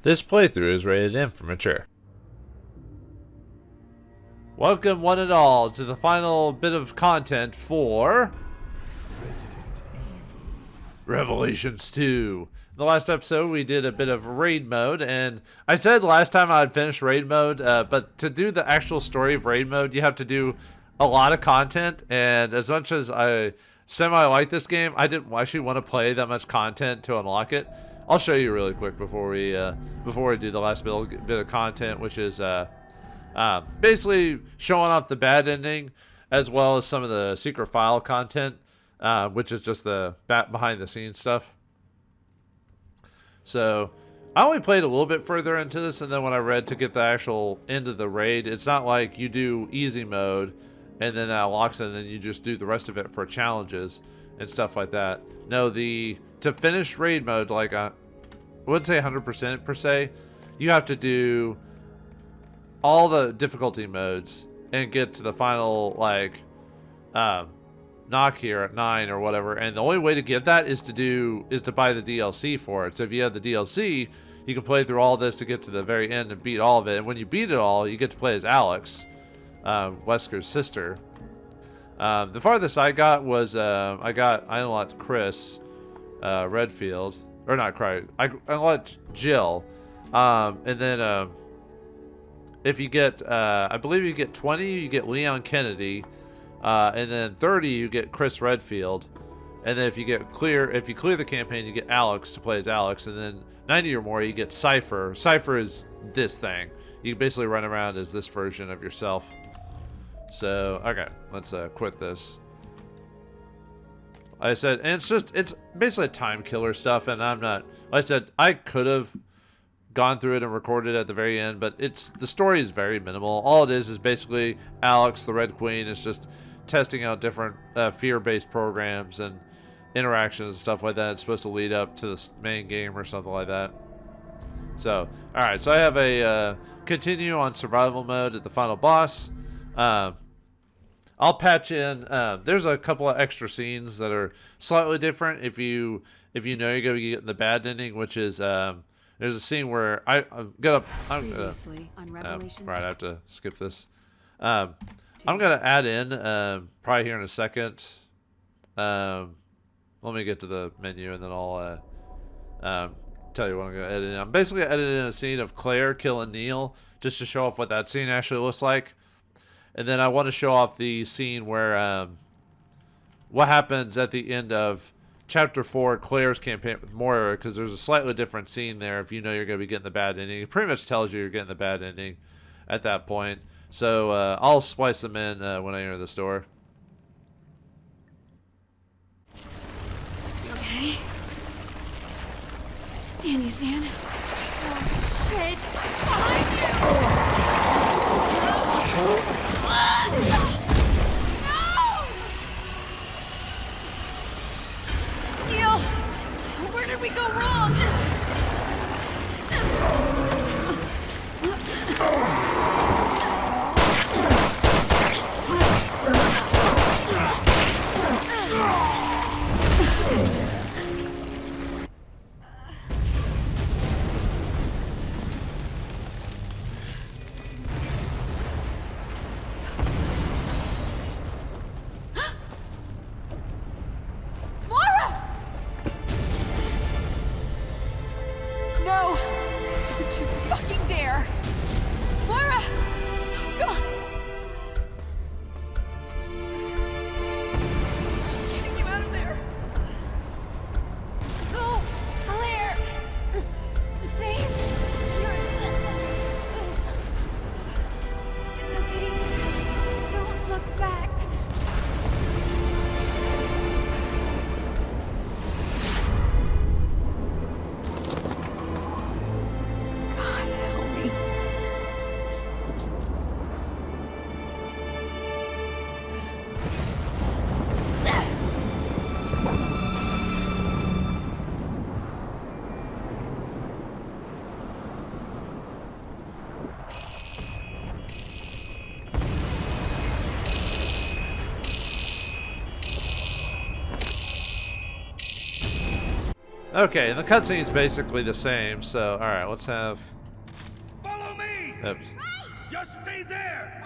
This playthrough is rated M for mature. Welcome one and all to the final bit of content for Resident Evil. Revelations 2. In the last episode we did a bit of raid mode, and I said last time I'd finish raid mode, but to do the actual story of raid mode you have to do a lot of content, and as much as I semi-like this game, I didn't actually want to play that much content to unlock it. I'll show you really quick before we do the last bit of content, which is basically showing off the bad ending as well as some of the secret file content, which is just the behind the scenes stuff. So I only played a little bit further into this, and then when I read to get the actual end of the raid, it's not like you do easy mode and then that unlocks it and then you just do the rest of it for challenges and stuff like that. No, to finish raid mode, like I wouldn't say 100% per se, you have to do all the difficulty modes and get to the final like knock here at 9 or whatever, and the only way to get that is to buy the DLC for it. So if you have the DLC, you can play through all this to get to the very end and beat all of it, and when you beat it all you get to play as Alex, Wesker's sister. The farthest I got was I unlocked Chris Redfield, or not Chris, I unlocked Jill, and then if you get I believe you get 20 you get Leon Kennedy, and then 30 you get Chris Redfield, and then if you clear the campaign you get Alex to play as Alex, and then 90 or more you get Cypher. Cypher is this thing. You can basically run around as this version of yourself. So okay, let's quit this. Like I said, and it's basically time killer stuff, and I'm not, like I said, I could have gone through it and recorded at the very end, but the story is very minimal. All it is basically Alex, the Red Queen, is just testing out different fear-based programs and interactions and stuff like that. It's supposed to lead up to the main game or something like that. So, alright, so I have a continue on survival mode at the final boss. I'll patch in, there's a couple of extra scenes that are slightly different if you know you're going to be getting the bad ending, which is there's a scene where I'm gonna right, I have to skip this. I'm gonna add in probably here in a second. Let me get to the menu and then I'll tell you what I'm gonna edit in. I'm basically editing in a scene of Claire killing Neil just to show off what that scene actually looks like, and then I want to show off the scene where what happens at the end of Chapter 4, Claire's campaign with Moira, because there's a slightly different scene there if you know you're going to be getting the bad ending. It pretty much tells you you're getting the bad ending at that point. So I'll splice them in when I enter the store. You okay? Can you stand? Oh, shit! Behind you! Where did we go wrong? Okay, and the cutscene's basically the same, so alright, let's have... Follow me! Oops. Just stay there!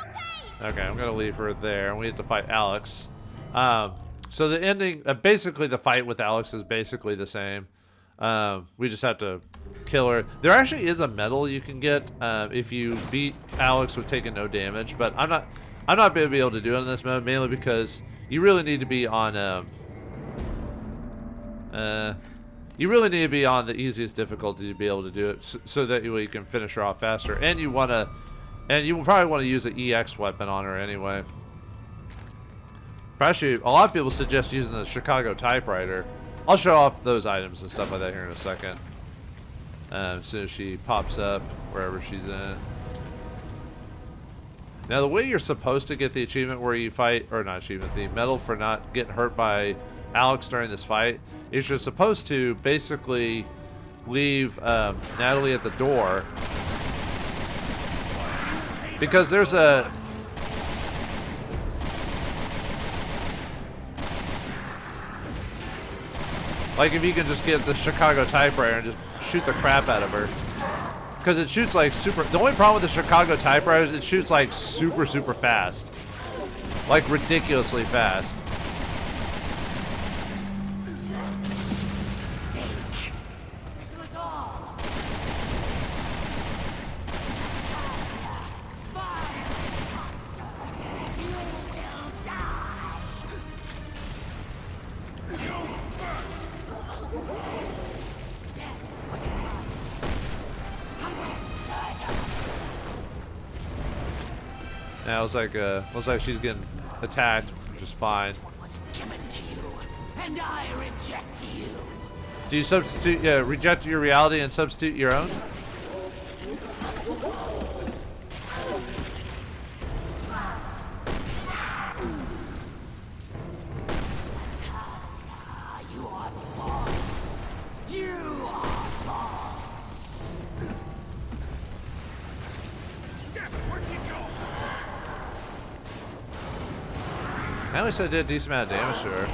Okay, I'm gonna leave her there, and we have to fight Alex. So the ending, basically the fight with Alex is basically the same. We just have to kill her. There actually is a medal you can get if you beat Alex with taking no damage, but I'm not gonna be able to do it in this mode, mainly because you really need to be on the easiest difficulty to be able to do it, so that you can finish her off faster. And you will probably want to use an EX weapon on her anyway. Actually, a lot of people suggest using the Chicago typewriter. I'll show off those items and stuff like that here in a second. As soon as she pops up, wherever she's in. Now, the way you're supposed to get the achievement where you fight, or not achievement, the medal for not getting hurt by Alex during this fight, is you're supposed to basically leave Natalie at the door. Because there's a... Like, if you can just get the Chicago typewriter and just shoot the crap out of her. Because it shoots like super... The only problem with the Chicago typewriter is it shoots like super fast. Like, ridiculously fast. This was all. You will die. Now it looks like she's getting attacked, which is fine. What was given to you, and I reject you. Do you substitute, reject your reality and substitute your own? You are false. You are false. Where'd you go? At least I did a decent amount of damage to her.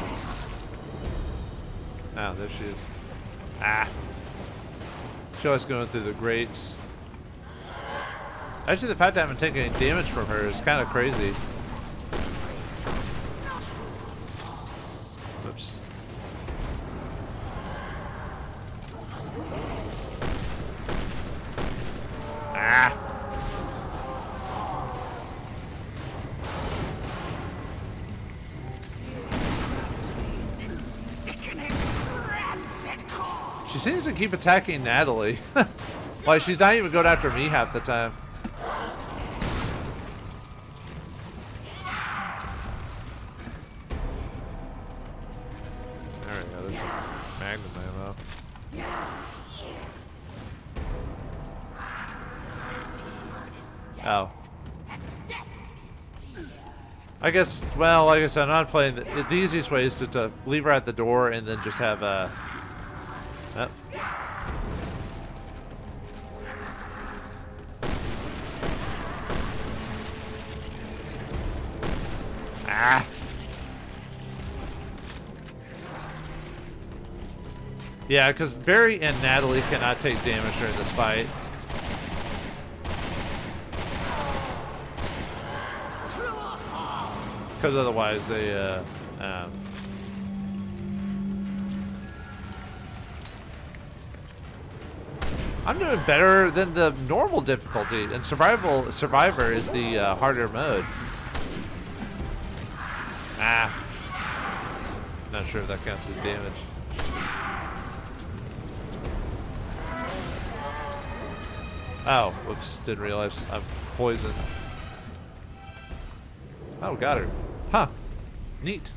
Oh, there she is. Ah. She always going through the grates. Actually, the fact that I haven't taken any damage from her is kind of crazy. Oops. Ah. She seems to keep attacking Natalie. Like, she's not even going after me half the time. There we go, there's some magnum ammo. Oh. I guess, well, like I said, I'm not playing. The easiest way is to leave her at the door and then just have a... Oh. Ah. Yeah, because Barry and Natalie cannot take damage during this fight. Because otherwise they, I'm doing better than the normal difficulty, and Survivor is the harder mode. Ah. Not sure if that counts as damage. Oh, whoops, didn't realize I'm poisoned. Oh, got her. Huh. Neat.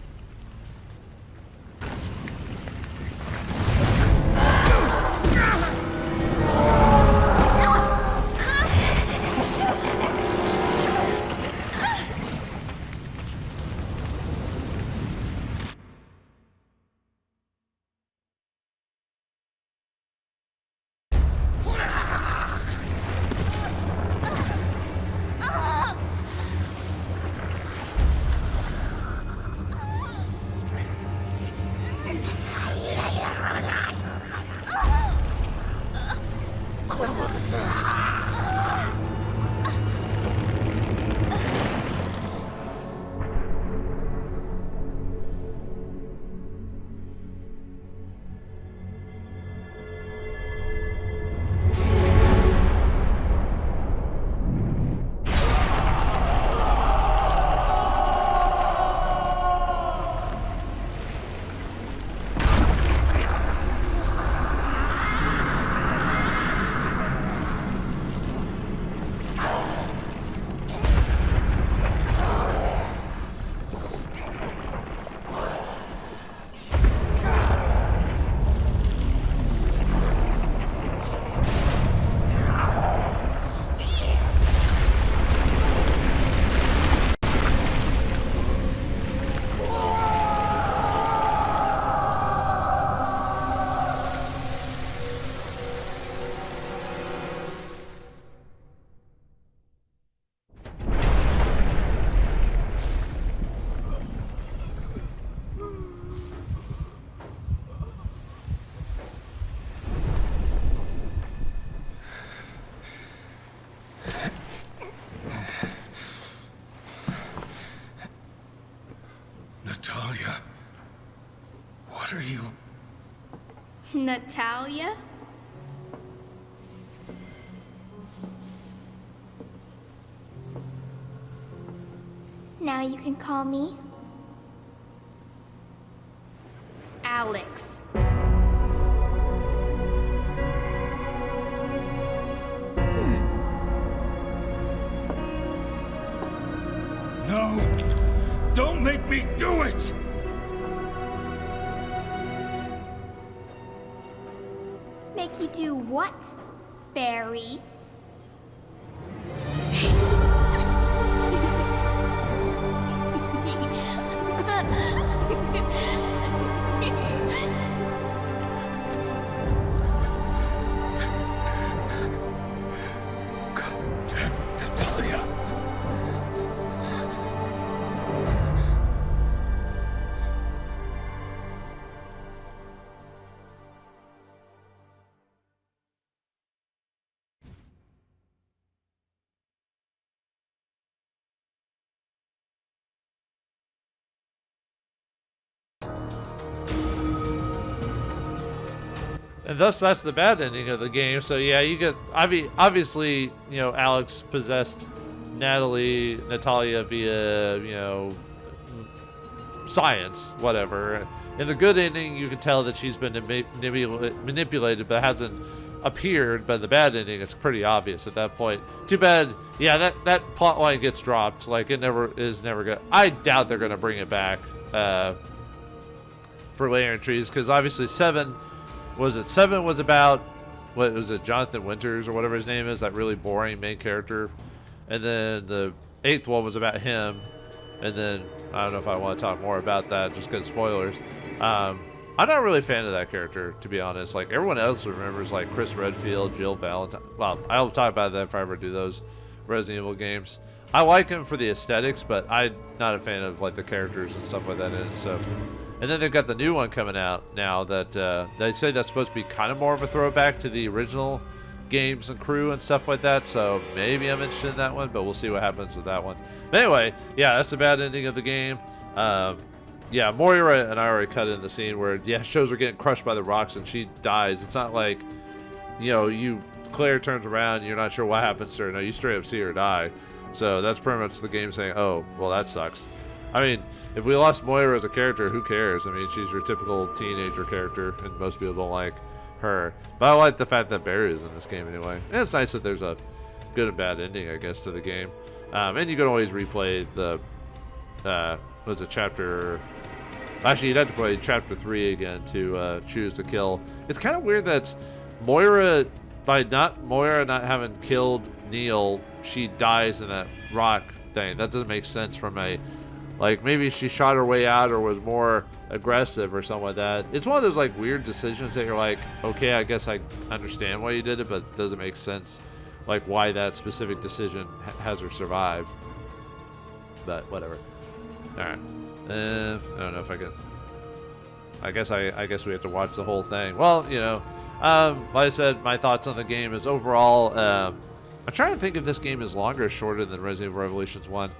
Natalia, what are you? Natalia? Now you can call me Alex. No! Don't make me do it! Make you do what, Barry? God damn it, Natalia. And thus, that's the bad ending of the game. So yeah, you get obviously, you know, Alex possessed Natalia via, you know, science, whatever. In the good ending, you can tell that she's been manipulated, but hasn't appeared. But in the bad ending, it's pretty obvious at that point. Too bad. Yeah, that plot line gets dropped. Like it never gonna. I doubt they're gonna bring it back for later entries, because obviously Seven was about, what was it, Jonathan Winters or whatever his name is, that really boring main character, and then the 8th one was about him, and then I don't know if I want to talk more about that just because spoilers. I'm not really a fan of that character, to be honest. Like everyone else remembers, like Chris Redfield, Jill Valentine. Well, I'll talk about that if I ever do those Resident Evil games. I like him for the aesthetics, but I'm not a fan of like the characters and stuff like that in it. So. And then they've got the new one coming out now that they say that's supposed to be kind of more of a throwback to the original games and crew and stuff like that. So maybe I'm interested in that one, but we'll see what happens with that one. But anyway, yeah, that's the bad ending of the game. Yeah, Moira and I already cut in the scene where, yeah, shows are getting crushed by the rocks and she dies. It's not like, you know, Claire turns around and you're not sure what happens to her. No, you straight up see her die. So that's pretty much the game saying, oh, well, that sucks. I mean, if we lost Moira as a character, who cares? I mean, she's your typical teenager character, and most people don't like her. But I like the fact that Barry is in this game anyway. And it's nice that there's a good and bad ending, I guess, to the game. And you can always replay the, was it chapter... Actually, you'd have to play chapter 3 again to choose to kill. It's kind of weird that Moira, by Moira not having killed Neil, she dies in that rock thing. That doesn't make sense from a... Like, maybe she shot her way out or was more aggressive or something like that. It's one of those, like, weird decisions that you're like, okay, I guess I understand why you did it, but it doesn't make sense, like, why that specific decision has her survive. But, whatever. Alright. I don't know if I can... I guess we have to watch the whole thing. Well, you know, Like I said, my thoughts on the game is overall, I'm trying to think if this game is longer or shorter than Resident Evil Revelations 1.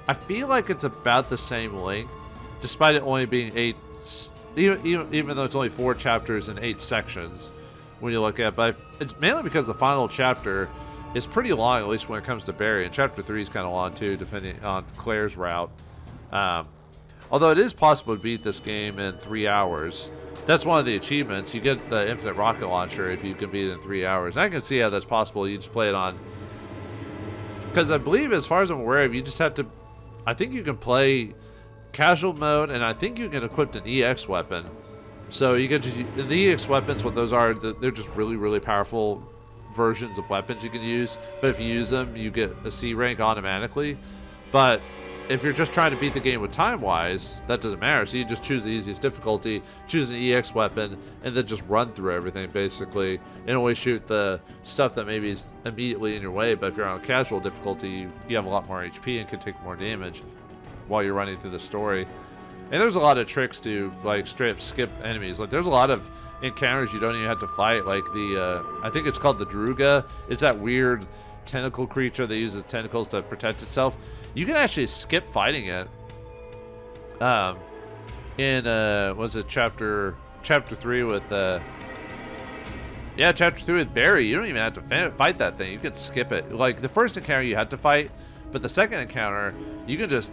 I feel like it's about the same length, despite it only being 8, even though it's only 4 chapters and 8 sections when you look at it. But it's mainly because the final chapter is pretty long, at least when it comes to Barry, and chapter 3 is kind of long too, depending on Claire's route. Although it is possible to beat this game in 3 hours. That's one of the achievements. You get the infinite rocket launcher if you can beat it in 3 hours. And I can see how that's possible. You just play it on... Because I believe, as far as I'm aware of, you just have to... I think you can play casual mode, and I think you can equip an EX weapon. So you get just... The EX weapons, what those are, they're just really, really powerful versions of weapons you can use. But if you use them, you get a C rank automatically. But... if you're just trying to beat the game with time-wise, that doesn't matter. So you just choose the easiest difficulty, choose an EX weapon, and then just run through everything, basically. And only shoot the stuff that maybe is immediately in your way. But if you're on casual difficulty, you have a lot more HP and can take more damage while you're running through the story. And there's a lot of tricks to, like, straight up skip enemies. Like, there's a lot of encounters you don't even have to fight. Like the, I think it's called the Druga. It's that weird tentacle creature that uses tentacles to protect itself. You can actually skip fighting it. In was it chapter 3 with chapter 3 with Barry. You don't even have to fight that thing. You can skip it. Like the first encounter you had to fight, but the second encounter you can just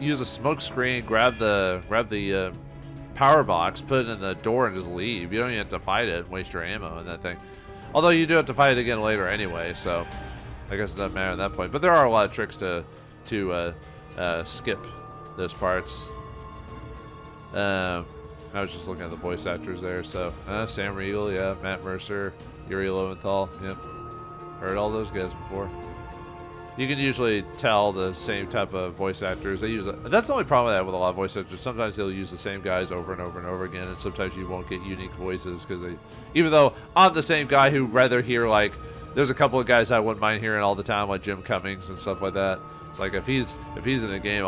use a smoke screen, grab the power box, put it in the door, and just leave. You don't even have to fight it and waste your ammo in that thing. Although you do have to fight it again later anyway, so I guess it doesn't matter at that point. But there are a lot of tricks to skip those parts. I was just looking at the voice actors there. So Sam Riegel, yeah, Matt Mercer, Yuri Lowenthal, yep, heard all those guys before. You can usually tell the same type of voice actors. They use that's the only problem I have with a lot of voice actors. Sometimes they'll use the same guys over and over and over again, and sometimes you won't get unique voices because they, even though I'm the same guy who'd rather hear, like, there's a couple of guys I wouldn't mind hearing all the time, like Jim Cummings and stuff like that. It's like if he's in a game,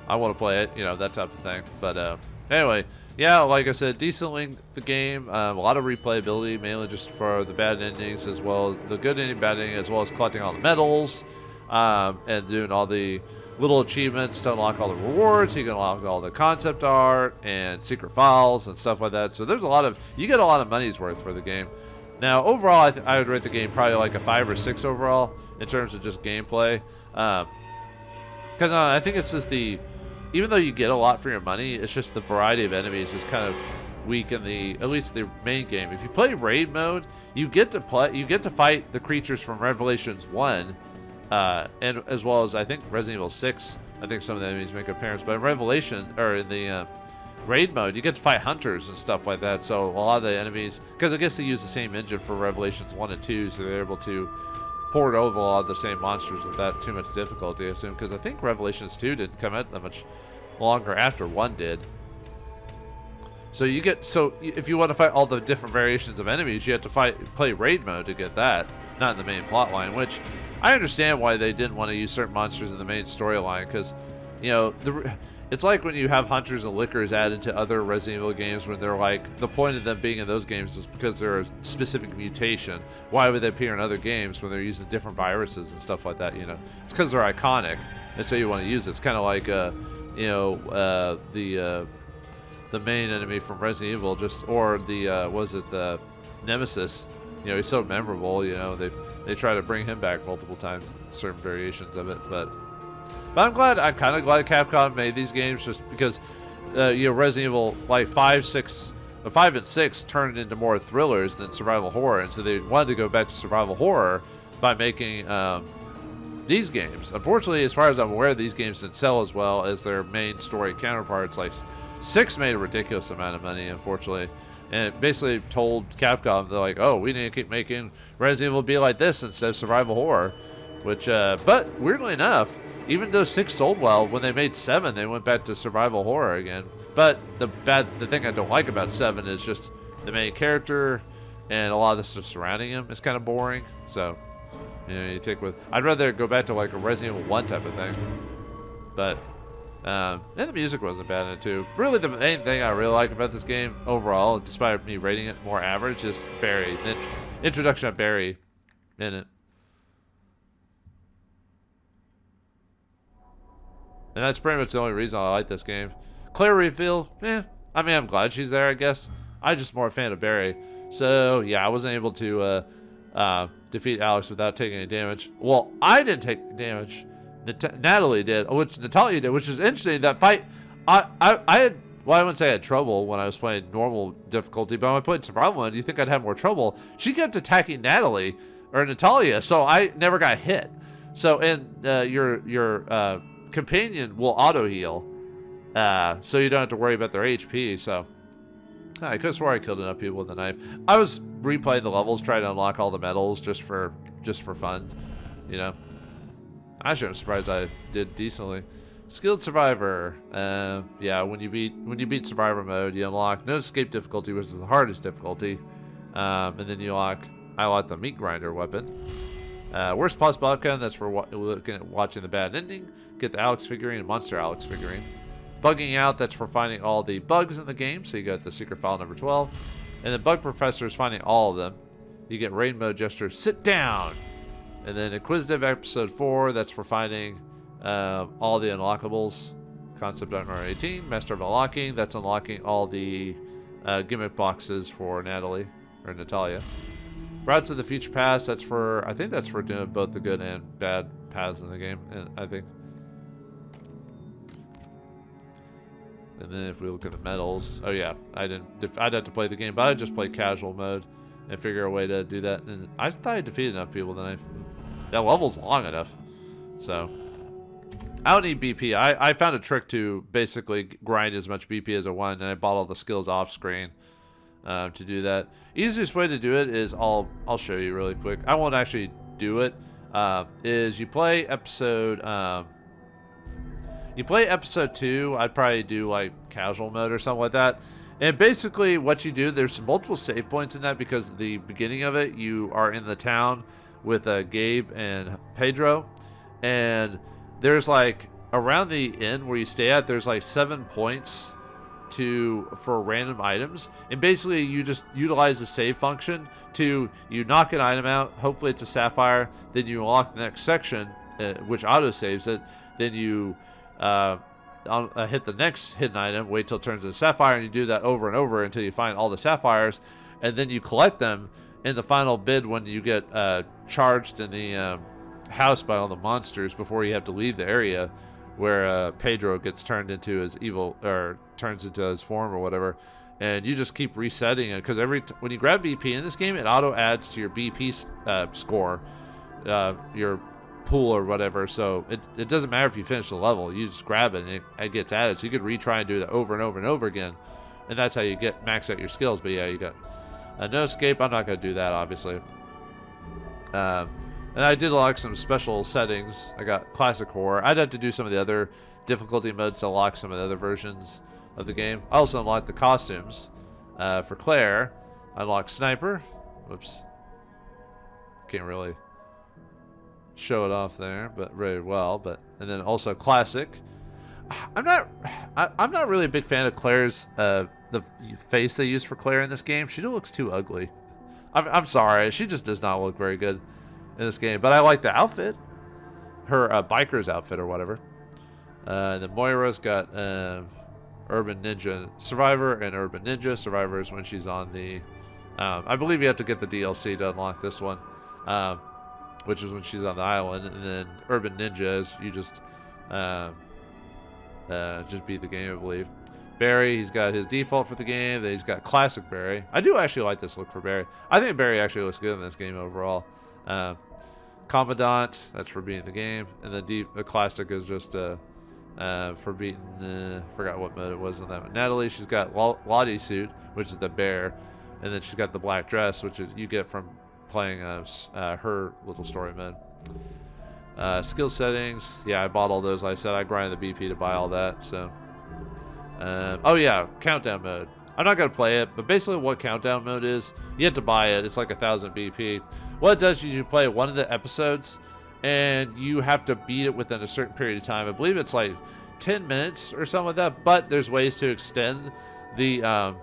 I want to play it, you know, that type of thing. But anyway, yeah, like I said, decently the game, a lot of replayability, mainly just for the bad endings as well as the good ending, bad ending, as well as collecting all the medals, and doing all the little achievements to unlock all the rewards. You can unlock all the concept art and secret files and stuff like that. So there's you get a lot of money's worth for the game. Now, overall, I would rate the game probably like a 5 or 6 overall in terms of just gameplay. Because I think it's just even though you get a lot for your money, it's just the variety of enemies is kind of weak in at least the main game. If you play raid mode, you get to fight the creatures from Revelations 1, and as well as I think Resident Evil 6. I think some of the enemies make appearance, but in Revelation or in the raid mode, you get to fight hunters and stuff like that. So a lot of the enemies, because I guess they use the same engine for Revelations 1 and 2, so they're able to port over a lot of the same monsters without too much difficulty, I assume, because I think Revelations 2 didn't come out that much longer after 1 did. So if you want to fight all the different variations of enemies, you have to play raid mode to get that, not in the main plot line, which I understand why they didn't want to use certain monsters in the main storyline, because, you know, it's like when you have hunters and lickers added to other Resident Evil games when they're like, the point of them being in those games is because they're a specific mutation. Why would they appear in other games when they're using different viruses and stuff like that, you know? It's because they're iconic, and so you want to use it. It's kind of like, you know, the main enemy from Resident Evil, or the Nemesis. You know, he's so memorable, you know, they try to bring him back multiple times, certain variations of it, but I'm kind of glad Capcom made these games, just because, you know, Resident Evil, like 5 and 6 turned into more thrillers than survival horror, and so they wanted to go back to survival horror by making these games. Unfortunately, as far as I'm aware, these games didn't sell as well as their main story counterparts. Like 6 made a ridiculous amount of money, unfortunately, and it basically told Capcom, they're like, oh, we need to keep making Resident Evil be like this instead of survival horror, which, but weirdly enough, even though 6 sold well, when they made 7, they went back to survival horror again. But the thing I don't like about 7 is just the main character and a lot of the stuff surrounding him is kind of boring. So, you know, I'd rather go back to like a Resident Evil 1 type of thing. But And the music wasn't bad in it too. Really, the main thing I really like about this game overall, despite me rating it more average, is Barry. The introduction of Barry in it. And that's pretty much the only reason I like this game. Claire Redfield, I mean, I'm glad she's there, I guess. I'm just more a fan of Barry. So, yeah, I wasn't able to defeat Alex without taking any damage. Well, I didn't take damage. Natalie did, which Natalia did, which is interesting. That fight, I had, well, I wouldn't say I had trouble when I was playing normal difficulty, but when I played survival mode, you think I'd have more trouble. She kept attacking Natalia, or Natalia, so I never got hit. So, and your companion will auto heal, so you don't have to worry about their HP. So I could have swore I killed enough people with a knife. I was replaying the levels, trying to unlock all the medals just for fun, you know. Actually, I'm surprised I did decently. Skilled survivor. Yeah, when you beat survivor mode, you unlock no escape difficulty, which is the hardest difficulty, and then you unlock the meat grinder weapon. Worst possible outcome, that's for watching the bad ending. Get the Alex figurine, monster Alex figurine. Bugging out, that's for finding all the bugs in the game, so you got the secret file number 12. And then Bug Professor is finding all of them. You get rain mode gesture, sit down. And then Inquisitive episode 4, that's for finding all the unlockables. Concept number 18, Master of Unlocking, that's unlocking all the gimmick boxes for Natalia. Routes to the Future Past, that's for, I think that's for doing both the good and bad paths in the game, I think. And then if we look at the medals, oh yeah, I'd have to play the game, but I just play casual mode and figure a way to do that. And I thought I defeated enough people that level's long enough. So I don't need BP. I found a trick to basically grind as much BP as I want, and I bought all the skills off screen to do that. Easiest way to do it is I'll show you really quick. I won't actually do it. Is you play episode 2. I'd probably do like casual mode or something like that. And basically what you do, there's multiple save points in that, because the beginning of it, you are in the town with Gabe and Pedro, and there's like around the inn where you stay at, there's like 7 points for random items, and basically you just utilize the save function to you knock an item out, hopefully it's a sapphire, then you unlock the next section, which auto saves it, then you hit the next hidden item, wait till it turns into sapphire, and you do that over and over until you find all the sapphires, and then you collect them in the final bid when you get charged in the house by all the monsters before you have to leave the area where Pedro gets turned into his evil, or turns into his form or whatever. And you just keep resetting it, because when you grab BP in this game, it auto adds to your BP score, your pool or whatever. So it doesn't matter if you finish the level, you just grab it and it gets added. So you could retry and do that over and over and over again, and that's how you max out your skills. But yeah, you got no escape. I'm not going to do that, obviously. And I did unlock some special settings. I got classic horror. I'd have to do some of the other difficulty modes to unlock some of the other versions of the game. I also unlocked the costumes for Claire. I unlocked sniper. Whoops. Can't really show it off there, but very well. And then also classic. I'm not really a big fan of Claire's the face they use for Claire in this game. She just looks too ugly. I'm sorry, she just does not look very good in this game. But I like the outfit, her biker's outfit or whatever. And then Moira's got Urban Ninja Survivor and Urban Ninja Survivor is when she's on the. I believe you have to get the DLC to unlock this one, which is when she's on the island. And then Urban Ninja is you just beat the game, I believe. Barry, he's got his default for the game. Then he's got classic Barry. I do actually like this look for Barry. I think Barry actually looks good in this game overall. Commandant, that's for beating the game. And the classic is just for beating, forgot what mode it was in that one. Natalie, she's got Lottie suit, which is the bear. And then she's got the black dress, which is you get from playing her little story mode. Skill settings, yeah, I bought all those. Like I said, I grinded the BP to buy all that. So, oh yeah, countdown mode. I'm not gonna play it, but basically what countdown mode is, you have to buy it. It's like 1,000 BP. What it does is you play one of the episodes, and you have to beat it within a certain period of time. I believe it's like 10 minutes or something like that, but there's ways to extend the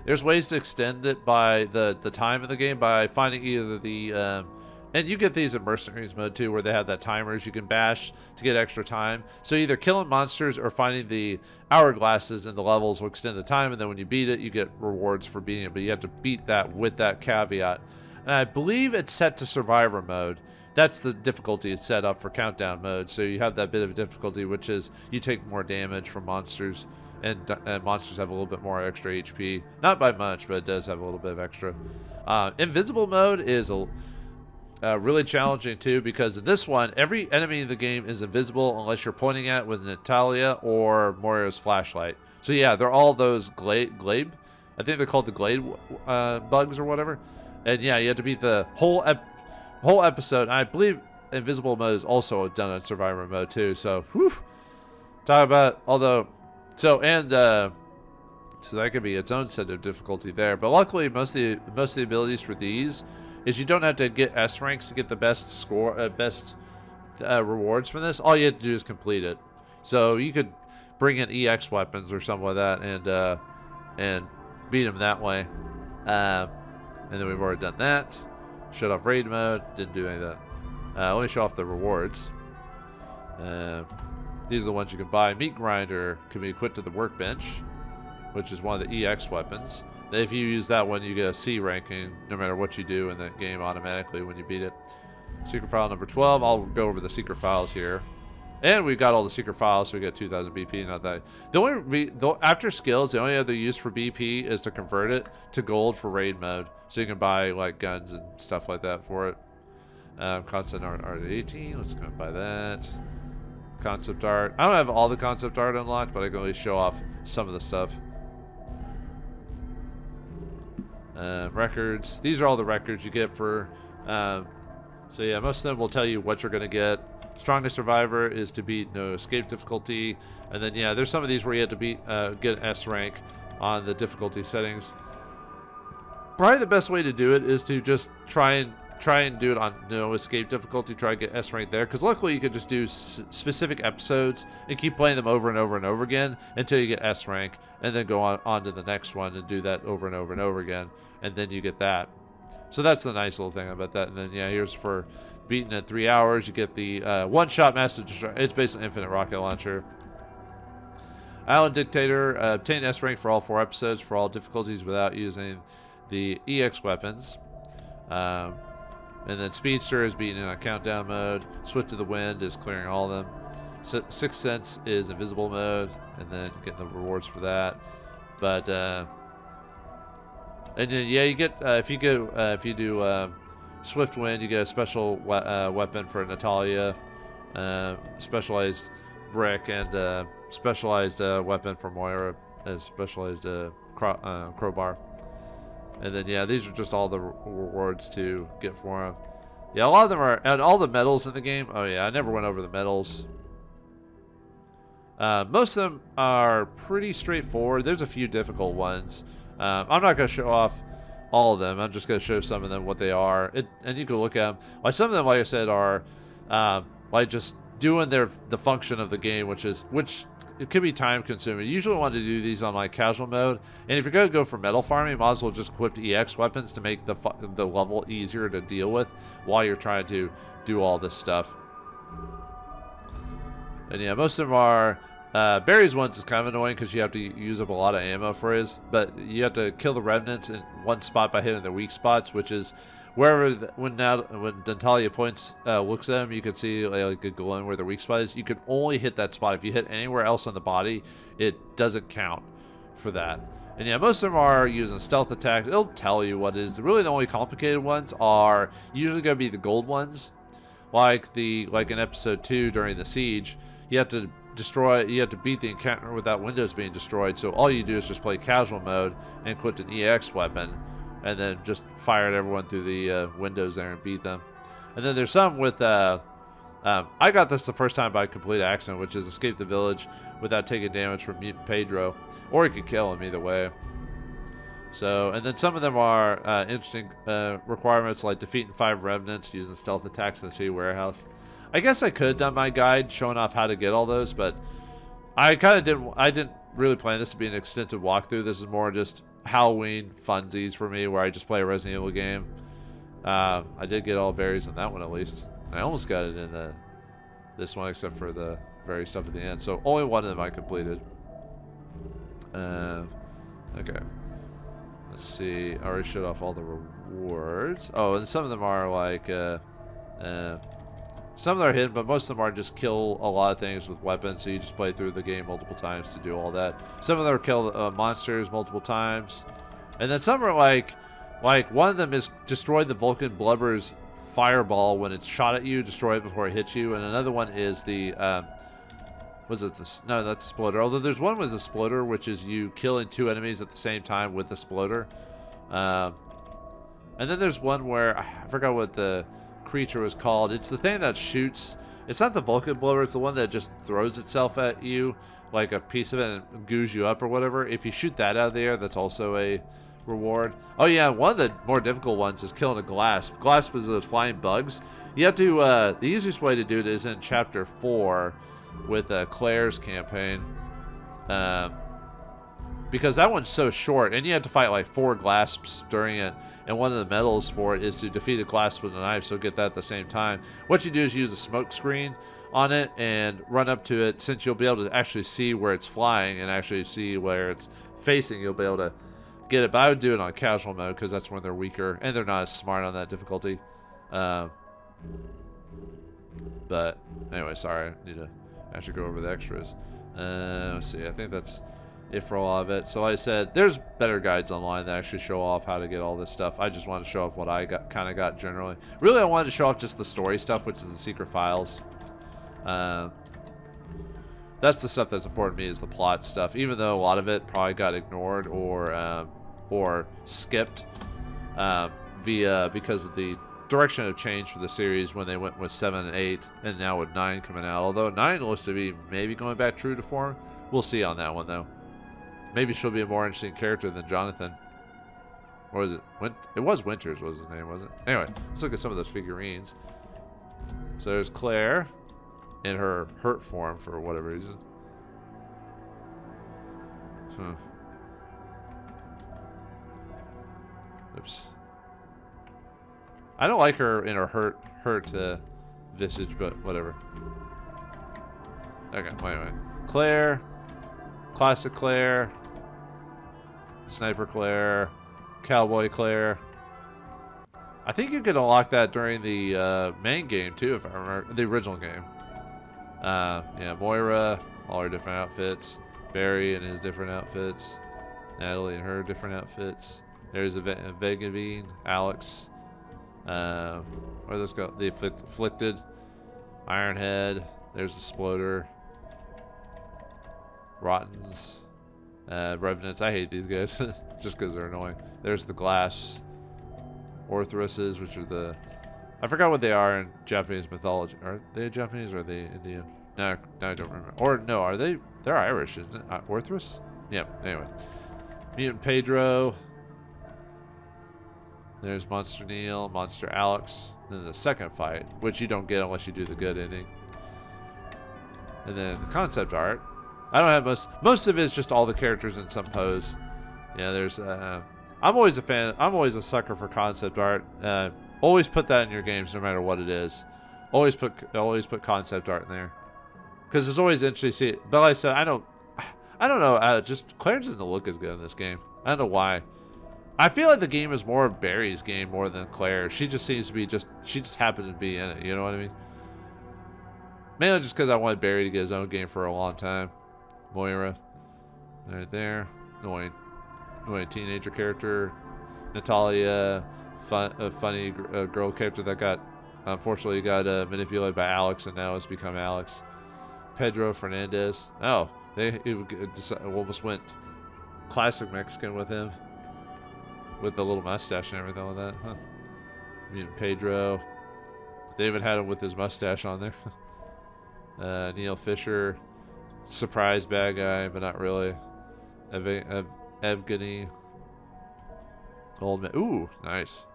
it by the time in the game by finding either the and you get these in Mercenaries mode too, where they have that timers you can bash to get extra time. So either killing monsters or finding the hourglasses in the levels will extend the time, and then when you beat it, you get rewards for beating it. But you have to beat that with that caveat. And I believe it's set to Survivor mode. That's the difficulty it's set up for Countdown mode. So you have that bit of difficulty, which is you take more damage from monsters, and monsters have a little bit more extra HP. Not by much, but it does have a little bit of extra. Invisible mode is really challenging too, because in this one, every enemy in the game is invisible unless you're pointing at it with Natalia or Moira's flashlight. So yeah, they're all those glade. I think they're called the glade bugs or whatever. And yeah, you have to beat the whole episode. I believe invisible mode is also done on Survivor mode too. So whew, talk about so that could be its own set of difficulty there. But luckily, most of the abilities for these is you don't have to get S ranks to get the best score, rewards from this. All you have to do is complete it. So you could bring in EX weapons or something like that, and beat them that way. And then we've already done that. Shut off raid mode. Didn't do any of that. Let me show off the rewards. These are the ones you can buy. Meat grinder can be equipped to the workbench, which is one of the EX weapons. If you use that one, you get a C ranking no matter what you do in that game automatically when you beat it. Secret file number 12. I'll go over the secret files here. And we've got all the secret files, so we got 2,000 BP. Not that. After skills, the only other use for BP is to convert it to gold for raid mode. So you can buy like guns and stuff like that for it. Concept art R18. Let's go buy that. Concept art. I don't have all the concept art unlocked, but I can at least show off some of the stuff. Records. These are all the records you get for. So yeah, most of them will tell you what you're gonna get. Strongest survivor is to beat no escape difficulty, and then yeah, there's some of these where you have to beat get an S rank on the difficulty settings. Probably the best way to do it is to just try and do it on no escape difficulty. Try to get S rank there, because luckily you can just do specific episodes and keep playing them over and over and over again until you get S rank, and then go on to the next one and do that over and over and over again, and then you get that. So that's the nice little thing about that. And then yeah, here's for beating at 3 hours. You get the one-shot massive destruction. It's basically infinite rocket launcher. Island Dictator. Obtain S rank for all 4 episodes for all difficulties without using the EX weapons. And then Speedster is beating it on countdown mode. Swift to the Wind is clearing all of them. Sixth Sense is invisible mode, and then getting the rewards for that. But and then yeah, you get if you do Swift Wind, you get a special weapon for Natalia, specialized brick, and specialized weapon for Moira, a specialized crowbar. And then yeah, these are just all the rewards to get for them. Yeah, a lot of them are, and all the medals in the game. Oh yeah, I never went over the medals. Most of them are pretty straightforward. There's a few difficult ones. I'm not going to show off all of them. I'm just going to show some of them what they are. And you can look at them. Like some of them, like I said, are like just doing the function of the game, which it could be time consuming. You usually want to do these on like casual mode, and if you're going to go for metal farming, you might as well just equip EX weapons to make the level easier to deal with while you're trying to do all this stuff. And yeah, most of them are Barry's ones is kind of annoying because you have to use up a lot of ammo for his, but you have to kill the remnants in one spot by hitting their weak spots, which is wherever when Natalia looks at them, you can see like a glowing where the weak spot is. You can only hit that spot. If you hit anywhere else on the body, it doesn't count for that. And yeah, most of them are using stealth attacks. It'll tell you what it is. Really, the only complicated ones are usually going to be the gold ones, like in episode 2 during the siege. You have to beat the encounter without windows being destroyed. So all you do is just play casual mode and equip an EX weapon, and then just fire at everyone through the windows there and beat them. And then there's some with I got this the first time by complete accident, which is escape the village without taking damage from Mutant Pedro, or you could kill him either way. So, and then some of them are interesting requirements, like defeating 5 remnants using stealth attacks in the city warehouse. I guess I could have done my guide showing off how to get all those, but I kind of didn't. I didn't really plan this to be an extended walkthrough. This is more just Halloween funsies for me, where I just play a Resident Evil game. I did get all berries in that one at least. I almost got it in this one, except for the very stuff at the end. So only one of them I completed. Okay. Let's see. I already showed off all the rewards. Oh, and some of them are like, some of them are hidden, but most of them are just kill a lot of things with weapons. So you just play through the game multiple times to do all that. Some of them are kill monsters multiple times, and then some are like one of them is destroy the Vulcan Blubber's fireball when it's shot at you. Destroy it before it hits you, and another one is the was it this? No, that's the Sploder. Although there's one with the Sploder, which is you killing 2 enemies at the same time with the Sploder. And then there's one where I forgot what the creature was called. It's the thing that shoots. It's not the Vulcan Blubber. It's the one that just throws itself at you, like a piece of it, and goos you up or whatever. If you shoot that out of the air, that's also a reward. Oh yeah, one of the more difficult ones is killing a Glasp. Glasp is those flying bugs. You have to. The easiest way to do it is in Chapter 4. With Claire's campaign, because that one's so short, and you have to fight like 4 Glasps during it, and one of the medals for it is to defeat a Glasp with a knife, so get that at the same time. What you do is use a smoke screen on it and run up to it. Since you'll be able to actually see where it's flying and actually see where it's facing, you'll be able to get it. But I would do it on casual mode because that's when they're weaker and they're not as smart on that difficulty. But anyway, sorry, I need to actually go over the extras. Let's see, I think that's it for a lot of it. So like I said, there's better guides online that actually show off how to get all this stuff. I just wanted to show off what I kind of got generally. Really, I wanted to show off just the story stuff, which is the secret files. That's the stuff that's important to me, is the plot stuff, even though a lot of it probably got ignored or skipped because of the direction of change for the series when they went with 7 and 8, and now with 9 coming out. Although 9 looks to be maybe going back true to form. We'll see on that one though. Maybe she'll be a more interesting character than Jonathan. Or was it? It was Winters was his name, wasn't it? Anyway, let's look at some of those figurines. So there's Claire in her hurt form for whatever reason. Oops. I don't like her in her hurt visage, but whatever. Okay, wait. Claire, classic Claire, sniper Claire, cowboy Claire. I think you could unlock that during the main game too, if I remember the original game. Yeah, Moira, all her different outfits. Barry and his different outfits. Natalie and her different outfits. There's a Vegavine, Alex. Where those go? The Afflicted, Ironhead. There's the Sploder, Rottens, Revenants. I hate these guys just because they're annoying. There's the Glass, Orthruses, which are the, I forgot what they are in Japanese mythology. Are they Japanese or are they Indian? No, I don't remember. Or no, are they? They're Irish, isn't it? Orthrus? Yeah. Anyway, Mutant Pedro. There's Monster Neil, Monster Alex. Then the second fight, which you don't get unless you do the good ending. And then the concept art. I don't have most of it is just all the characters in some pose. Yeah, there's I'm always a fan. I'm always a sucker for concept art. Always put that in your games, no matter what it is. Always put concept art in there, because it's always interesting to see it. But like I said, I don't know. Just Claire doesn't look as good in this game. I don't know why. I feel like the game is more of Barry's game more than Claire. She just seems to be she just happened to be in it. You know what I mean? Mainly just because I wanted Barry to get his own game for a long time. Moira, right there. Annoying teenager character. Natalia, a funny girl character that unfortunately got manipulated by Alex and now has become Alex. Pedro Fernandez. Oh, they almost went classic Mexican with him. With the little mustache and everything like that. Huh. Mutant Pedro. They even had him with his mustache on there. Neil Fisher. Surprise bad guy, but not really. Evgeny. Old man. Ooh, nice.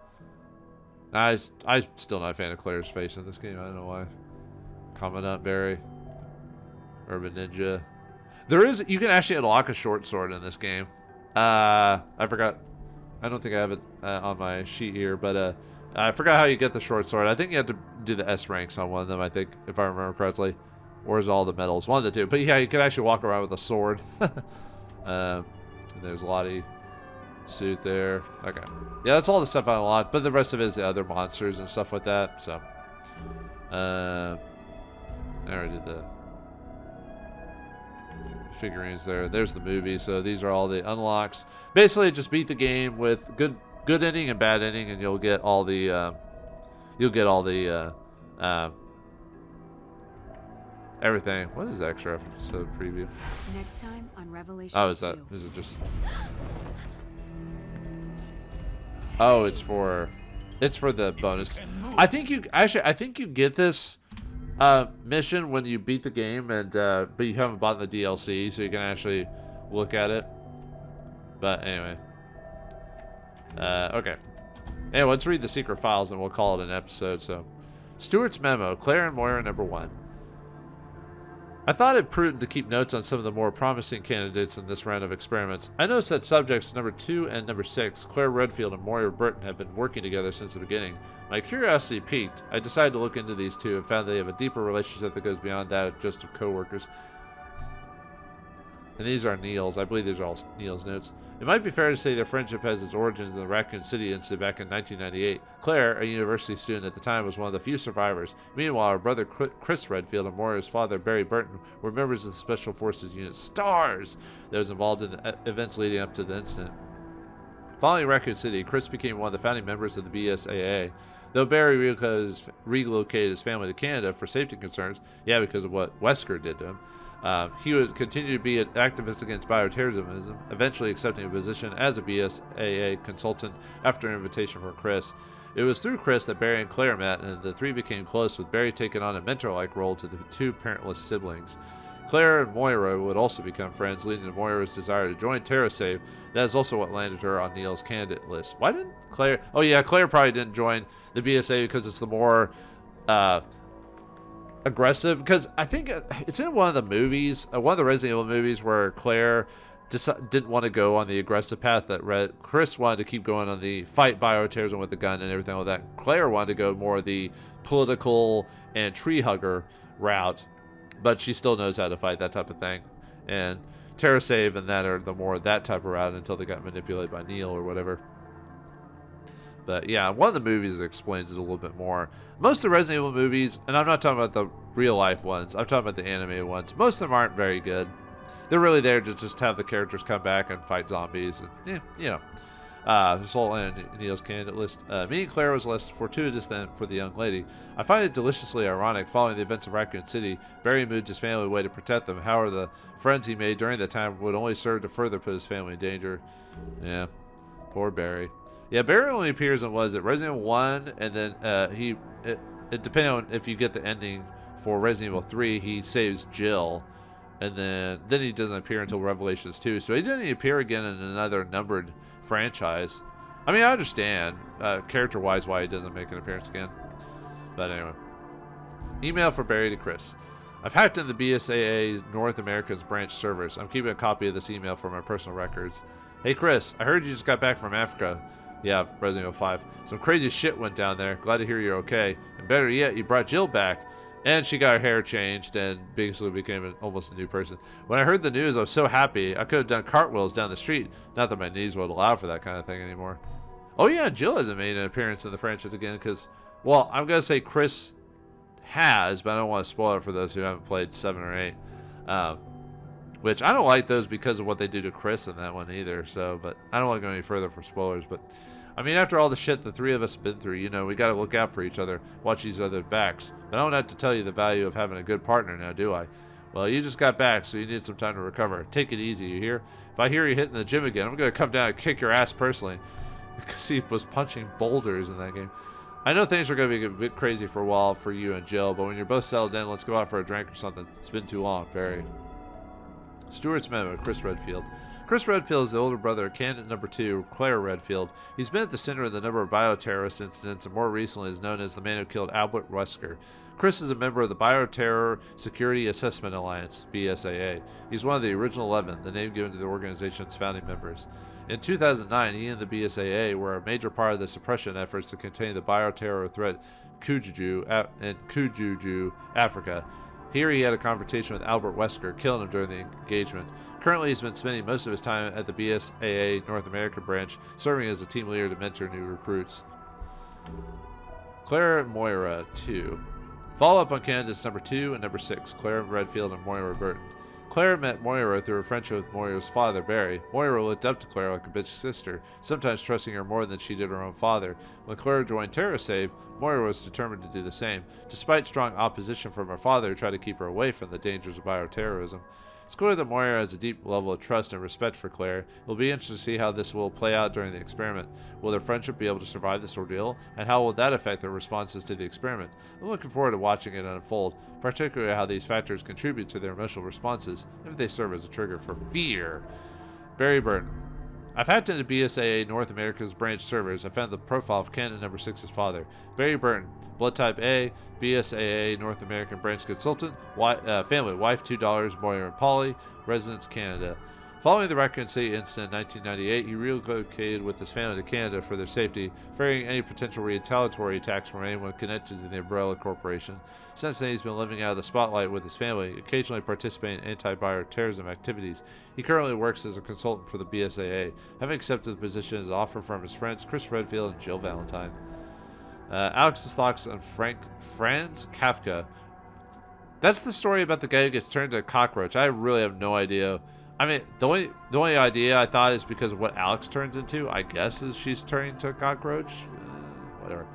I'm still not a fan of Claire's face in this game. I don't know Commandant Barry. Urban Ninja. There is, you can actually unlock a short sword in this game. I forgot. I don't think I have it on my sheet here, but I forgot how you get the short sword. I think you have to do the S ranks on one of them, I think, if I remember correctly. Or is all the medals? One of the two. But yeah, you can actually walk around with a sword. And there's Lottie suit there. Okay. Yeah, that's all the stuff I unlocked, but the rest of it is the other monsters and stuff like that. So, I already did the figurines there. There's the movie. So these are all the unlocks. Basically, just beat the game with good ending and bad ending, and you'll get all the everything. What is the extra episode preview? Next time on Revelations. Oh, is that? Is it just? Oh, it's for the bonus. I think you get this mission when you beat the game, and but you haven't bought the DLC, so you can actually look at it. But anyway, okay. Anyway, let's read the secret files, and we'll call it an episode. So, Stuart's memo: Claire and Moira, number 1. I thought it prudent to keep notes on some of the more promising candidates in this round of experiments. I noticed that subjects number 2 and number 6, Claire Redfield and Moira Burton, have been working together since the beginning. My curiosity piqued. I decided to look into these two and found they have a deeper relationship that goes beyond that of just of co-workers. And these are Neil's. I believe these are all Neil's notes. It might be fair to say their friendship has its origins in the Raccoon City incident back in 1998. Claire, a university student at the time, was one of the few survivors. Meanwhile, her brother Chris Redfield and Moira's father Barry Burton were members of the Special Forces Unit STARS that was involved in the events leading up to the incident. Following Raccoon City, Chris became one of the founding members of the BSAA. Though Barry relocated his family to Canada for safety concerns, because of what Wesker did to him, he would continue to be an activist against bioterrorism, eventually accepting a position as a BSAA consultant after an invitation from Chris. It was through Chris that Barry and Claire met, and the three became close, with Barry taking on a mentor-like role to the two parentless siblings. Claire and Moira would also become friends, leading to Moira's desire to join TerraSave. That is also what landed her on Neil's candidate list. Why didn't Claire... Oh yeah, Claire probably didn't join the BSA because it's the more... aggressive, because I think it's in one of the movies, one of the Resident Evil movies, where Claire just didn't want to go on the aggressive path that Chris wanted to keep going on the fight bioterrorism with the gun and everything like that. Claire wanted to go more the political and tree hugger route, but she still knows how to fight that type of thing. And TerraSave and that are the more that type of route until they got manipulated by Neil or whatever. But yeah, one of the movies explains it a little bit more. Most of the Resident Evil movies, and I'm not talking about the real life ones, I'm talking about the animated ones, most of them aren't very good. They're really there to just have the characters come back and fight zombies. And, this whole Neil's candidate list. Meeting Claire was less fortuitous than for the young lady. I find it deliciously ironic. Following the events of Raccoon City, Barry moved his family away to protect them. However, the friends he made during that time would only serve to further put his family in danger. Yeah, poor Barry. Yeah, Barry only appears in, was it Resident Evil 1, and then it depending on if you get the ending for Resident Evil 3, he saves Jill, and then he doesn't appear until Revelations 2. So he didn't appear again in another numbered franchise. I mean, I understand character-wise why he doesn't make an appearance again. But anyway. Email for Barry to Chris. I've hacked in the BSAA North America's branch servers. I'm keeping a copy of this email for my personal records. Hey Chris, I heard you just got back from Africa. Yeah, Resident Evil 5. Some crazy shit went down there. Glad to hear you're okay. And better yet, you brought Jill back. And she got her hair changed and basically became almost a new person. When I heard the news, I was so happy. I could have done cartwheels down the street. Not that my knees would allow for that kind of thing anymore. Oh yeah, Jill hasn't made an appearance in the franchise again because, well, I'm going to say Chris has, but I don't want to spoil it for those who haven't played 7 or 8. Which I don't like those because of what they do to Chris in that one either. So, but I don't want to go any further for spoilers. But I mean, after all the shit the three of us have been through, we got to look out for each other, watch each other's backs. But I don't have to tell you the value of having a good partner now, do I? Well, you just got back, so you need some time to recover. Take it easy, you hear? If I hear you hitting the gym again, I'm going to come down and kick your ass personally. Because he was punching boulders in that game. I know things are going to be a bit crazy for a while for you and Jill, but when you're both settled in, let's go out for a drink or something. It's been too long, Barry. Stuart's memo, Chris Redfield. Chris Redfield is the older brother of candidate number 2, Claire Redfield. He's been at the center of the number of bioterrorist incidents and more recently is known as the man who killed Albert Wesker. Chris is a member of the Bioterror Security Assessment Alliance, BSAA. He's one of the original 11, the name given to the organization's founding members. In 2009, he and the BSAA were a major part of the suppression efforts to contain the bioterror threat in Kujuju, Africa. Here he had a confrontation with Albert Wesker, killing him during the engagement. Currently, he's been spending most of his time at the BSAA North American branch, serving as a team leader to mentor new recruits. Claire and Moira, 2. Follow-up on candidates number 2 and number 6, Claire Redfield and Moira Burton. Claire met Moira through her friendship with Moira's father, Barry. Moira looked up to Claire like a big sister, sometimes trusting her more than she did her own father. When Claire joined TerraSave, Moira was determined to do the same, despite strong opposition from her father who tried to keep her away from the dangers of bioterrorism. It's clear that Moira has a deep level of trust and respect for Claire. It will be interesting to see how this will play out during the experiment. Will their friendship be able to survive this ordeal, and how will that affect their responses to the experiment? I'm looking forward to watching it unfold, particularly how these factors contribute to their emotional responses, if they serve as a trigger for fear. Barry Burton. I've hacked into BSAA North America's branch servers. I found the profile of candidate number 6's father, Barry Burton, blood type A, BSAA North American branch consultant, family, wife, $2, Moira and Polly, residence Canada. Following the Raccoon City incident in 1998, he relocated with his family to Canada for their safety, fearing any potential retaliatory attacks from anyone connected to the Umbrella Corporation. Since then, he's been living out of the spotlight with his family, occasionally participating in anti-bioterrorism activities. He currently works as a consultant for the BSAA, having accepted the position as an offer from his friends Chris Redfield and Jill Valentine. Alex's thoughts on Franz Kafka. That's the story about the guy who gets turned into a cockroach. I really have no idea. I mean, the only idea I thought is because of what Alex turns into, I guess, is she's turning to a cockroach. Whatever.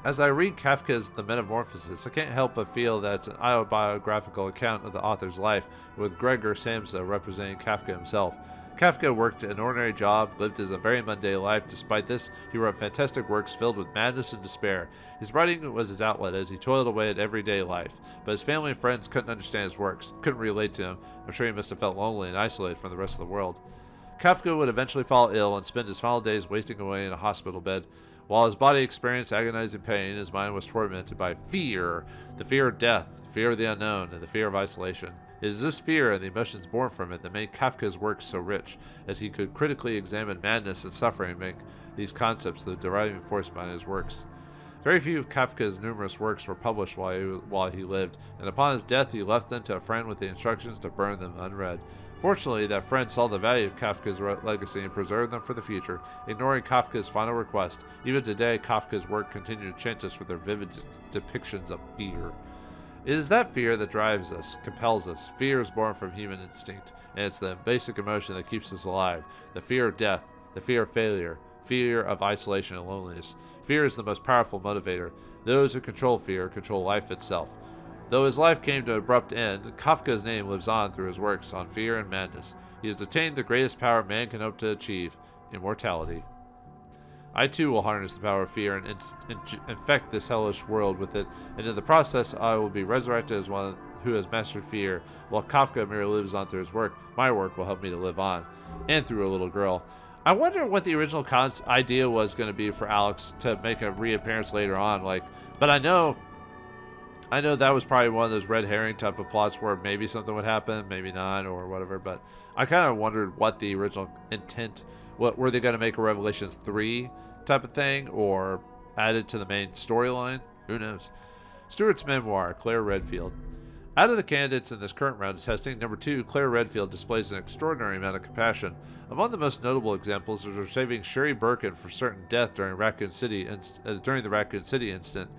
As I read Kafka's The Metamorphosis, I can't help but feel that it's an autobiographical account of the author's life, with Gregor Samsa representing Kafka himself. Kafka worked an ordinary job, lived as a very mundane life. Despite this, he wrote fantastic works filled with madness and despair. His writing was his outlet as he toiled away at everyday life, but his family and friends couldn't understand his works, couldn't relate to him. I'm sure he must have felt lonely and isolated from the rest of the world. Kafka would eventually fall ill and spend his final days wasting away in a hospital bed. While his body experienced agonizing pain, his mind was tormented by fear, the fear of death, fear of the unknown, and the fear of isolation. It is this fear and the emotions born from it that made Kafka's works so rich, as he could critically examine madness and suffering and make these concepts the driving force behind his works. Very few of Kafka's numerous works were published while he lived, and upon his death he left them to a friend with the instructions to burn them unread. Fortunately, that friend saw the value of Kafka's legacy and preserved them for the future, ignoring Kafka's final request. Even today, Kafka's work continues to chant us with their vivid depictions of fear. It is that fear that drives us, compels us. Fear is born from human instinct, and it's the basic emotion that keeps us alive. The fear of death, the fear of failure, fear of isolation and loneliness. Fear is the most powerful motivator. Those who control fear control life itself. Though his life came to an abrupt end, Kafka's name lives on through his works on fear and madness. He has attained the greatest power man can hope to achieve, immortality. I too will harness the power of fear and infect this hellish world with it, and in the process I will be resurrected as one who has mastered fear. While Kafka merely lives on through his work, my work will help me to live on, and through a little girl. I wonder what the original idea was going to be for Alex to make a reappearance later on, but I know that was probably one of those red herring type of plots where maybe something would happen, maybe not, or whatever, but I kind of wondered what the original intent. What were they going to make a Revelations 3 type of thing, or add it to the main storyline? Who knows? Stewart's memoir, Claire Redfield. Out of the candidates in this current round of testing, number 2, Claire Redfield displays an extraordinary amount of compassion. Among the most notable examples is her saving Sherry Birkin from certain death during the Raccoon City incident,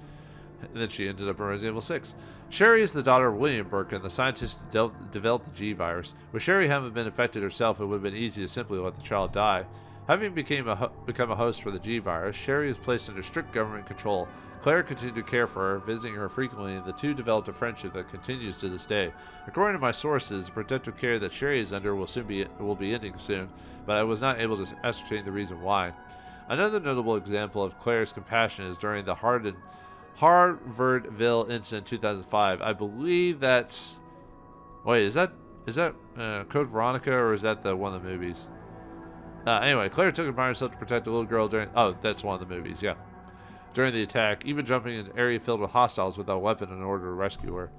and then she ended up in Resident Evil 6. Sherry is the daughter of William Birkin, the scientist who developed the G virus. With Sherry having been infected herself, it would have been easy to simply let the child die. Having become a host for the G virus, Sherry is placed under strict government control. Claire continued to care for her, visiting her frequently, and the two developed a friendship that continues to this day. According to my sources, the protective care that Sherry is under will be ending soon, but I was not able to ascertain the reason why. Another notable example of Claire's compassion is during the Harvardville incident in 2005. I believe that's... Wait, is that Code Veronica, or is that one of the movies? Anyway, Claire took it upon herself to protect a little girl during... Oh, that's one of the movies, yeah. during the attack, even jumping into an area filled with hostiles without a weapon in order to rescue her.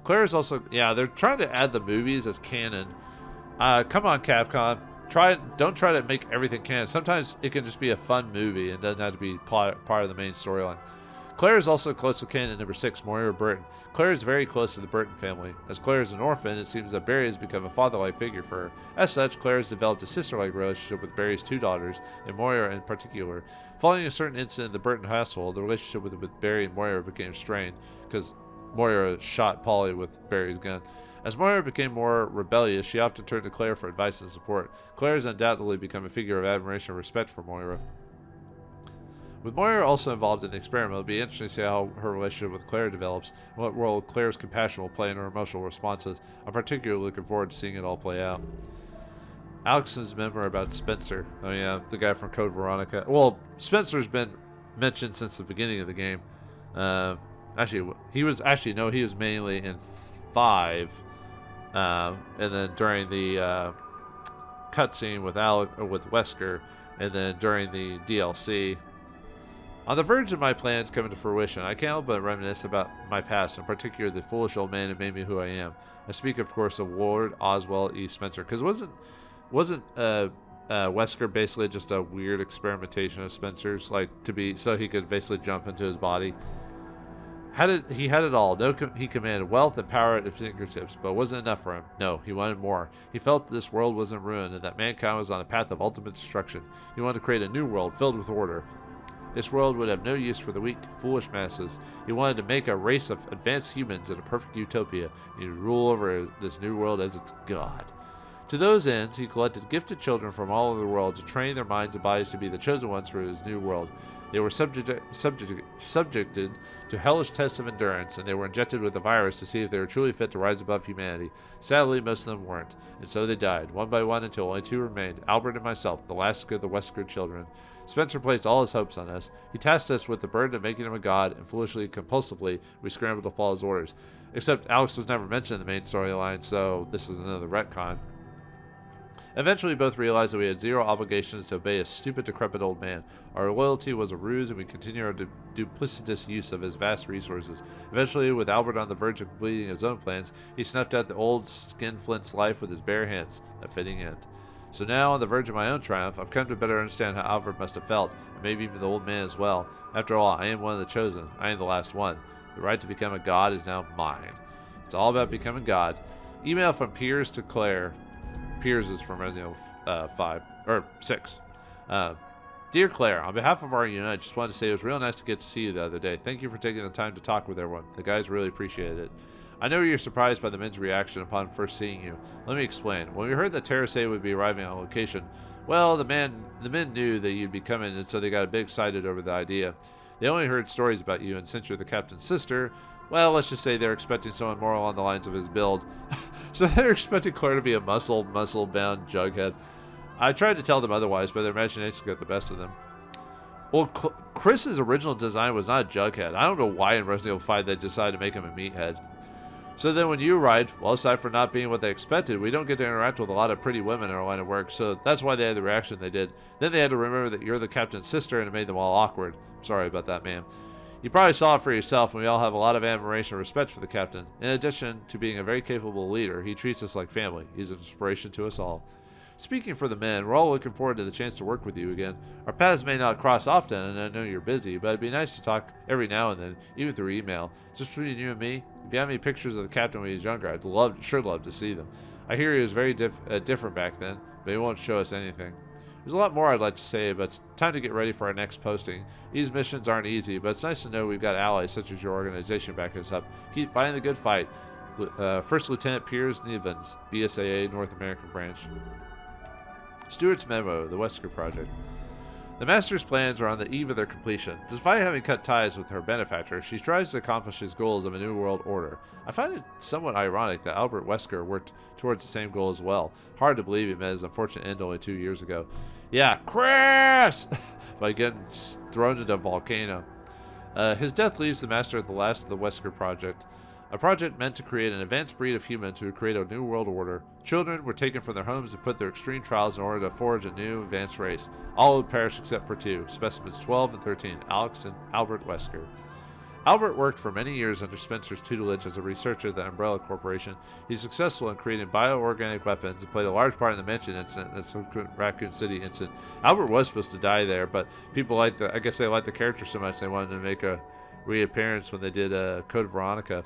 Claire is also, yeah, they're trying to add the movies as canon. Come on, Capcom. Don't try to make everything canon. Sometimes it can just be a fun movie and doesn't have to be part of the main storyline. Claire is also close to canon number 6, Moira Burton. Claire is very close to the Burton family. As Claire is an orphan, it seems that Barry has become a father-like figure for her. As such, Claire has developed a sister-like relationship with Barry's 2 daughters, and Moira in particular. Following a certain incident in the Burton household, the relationship with Barry and Moira became strained, because Moira shot Polly with Barry's gun. As Moira became more rebellious, she often turned to Claire for advice and support. Claire has undoubtedly become a figure of admiration and respect for Moira. With Moira also involved in the experiment, it'll be interesting to see how her relationship with Claire develops and what role Claire's compassion will play in her emotional responses. I'm particularly looking forward to seeing it all play out. Alex's memoir about Spencer. Oh yeah, the guy from Code Veronica. Well, Spencer's been mentioned since the beginning of the game. He was mainly in 5. And then during the cutscene with Wesker, and then during the DLC. On the verge of my plans coming to fruition, I can't help but reminisce about my past, in particular the foolish old man who made me who I am. I speak, of course, of Lord Oswald E. Spencer, because wasn't Wesker basically just a weird experimentation of Spencer's, so he could basically jump into his body? He had it all. He commanded wealth and power at his fingertips, but it wasn't enough for him. No, he wanted more. He felt that this world was in ruin and that mankind was on a path of ultimate destruction. He wanted to create a new world filled with order. This world would have no use for the weak, foolish masses. He wanted to make a race of advanced humans in a perfect utopia, and he would rule over this new world as its god. To those ends, he collected gifted children from all over the world to train their minds and bodies to be the chosen ones for his new world. They were subjected to hellish tests of endurance, and they were injected with a virus to see if they were truly fit to rise above humanity. Sadly, most of them weren't, and so they died, one by one, until only 2 remained, Albert and myself, the last of the Wesker children. Spencer placed all his hopes on us. He tasked us with the burden of making him a god, and foolishly and compulsively, we scrambled to follow his orders. Except Alex was never mentioned in the main storyline, so this is another retcon. Eventually, we both realized that we had zero obligations to obey a stupid, decrepit old man. Our loyalty was a ruse, and we continued our duplicitous use of his vast resources. Eventually, with Albert on the verge of completing his own plans, he snuffed out the old skinflint's life with his bare hands, a fitting end. So now, on the verge of my own triumph, I've come to better understand how Albert must have felt, and maybe even the old man as well. After all, I am one of the chosen. I am the last one. The right to become a god is now mine. It's all about becoming god. Email from Piers to Claire. Piers is from Resident Evil 6. Dear Claire, on behalf of our unit, I just wanted to say it was real nice to get to see you the other day. Thank you for taking the time to talk with everyone. The guys really appreciated it. I know you're surprised by the men's reaction upon first seeing you. Let me explain. When we heard that TerraSave would be arriving on location, well, the men knew that you'd be coming, and so they got a bit excited over the idea. They only heard stories about you, and since you're the captain's sister, well, let's just say they're expecting someone more along the lines of his build. So they're expecting Claire to be a muscle-bound jughead. I tried to tell them otherwise, but their imagination got the best of them. Well, Chris's original design was not a jughead. I don't know why in Resident Evil 5 they decided to make him a meathead. So then when you arrived, well, aside from not being what they expected, we don't get to interact with a lot of pretty women in our line of work, so that's why they had the reaction they did. Then they had to remember that you're the captain's sister, and it made them all awkward. Sorry about that, ma'am. You probably saw it for yourself, and we all have a lot of admiration and respect for the captain. In addition to being a very capable leader, he treats us like family. He's an inspiration to us all. Speaking for the men, we're all looking forward to the chance to work with you again. Our paths may not cross often, and I know you're busy, but it'd be nice to talk every now and then, even through email. Just between you and me, if you have any pictures of the captain when he was younger, I'd sure love to see them. I hear he was very different back then, but he won't show us anything. There's a lot more I'd like to say, but it's time to get ready for our next posting. These missions aren't easy, but it's nice to know we've got allies such as your organization backing us up. Keep fighting the good fight. First Lieutenant Piers Nevins, BSAA North American Branch. Stewart's Memo, the Wesker Project. The Master's plans are on the eve of their completion. Despite having cut ties with her benefactor, she strives to accomplish his goals of a new world order. I find it somewhat ironic that Albert Wesker worked towards the same goal as well. Hard to believe he met his unfortunate end only 2 years ago. Yeah, Chris! By getting thrown into a volcano. His death leaves the Master at the last of the Wesker Project. a project meant to create an advanced breed of humans who would create a new world order. Children were taken from their homes and put through extreme trials in order to forge a new advanced race. All would perish except for two, specimens 12 and 13, Alex and Albert Wesker. Albert worked for many years under Spencer's tutelage as a researcher at the Umbrella Corporation. He's successful in creating bioorganic weapons and played a large part in the Mansion incident and the subsequent Raccoon City incident. Albert was supposed to die there, but people liked I guess they liked the character so much they wanted to make a reappearance when they did Code Veronica.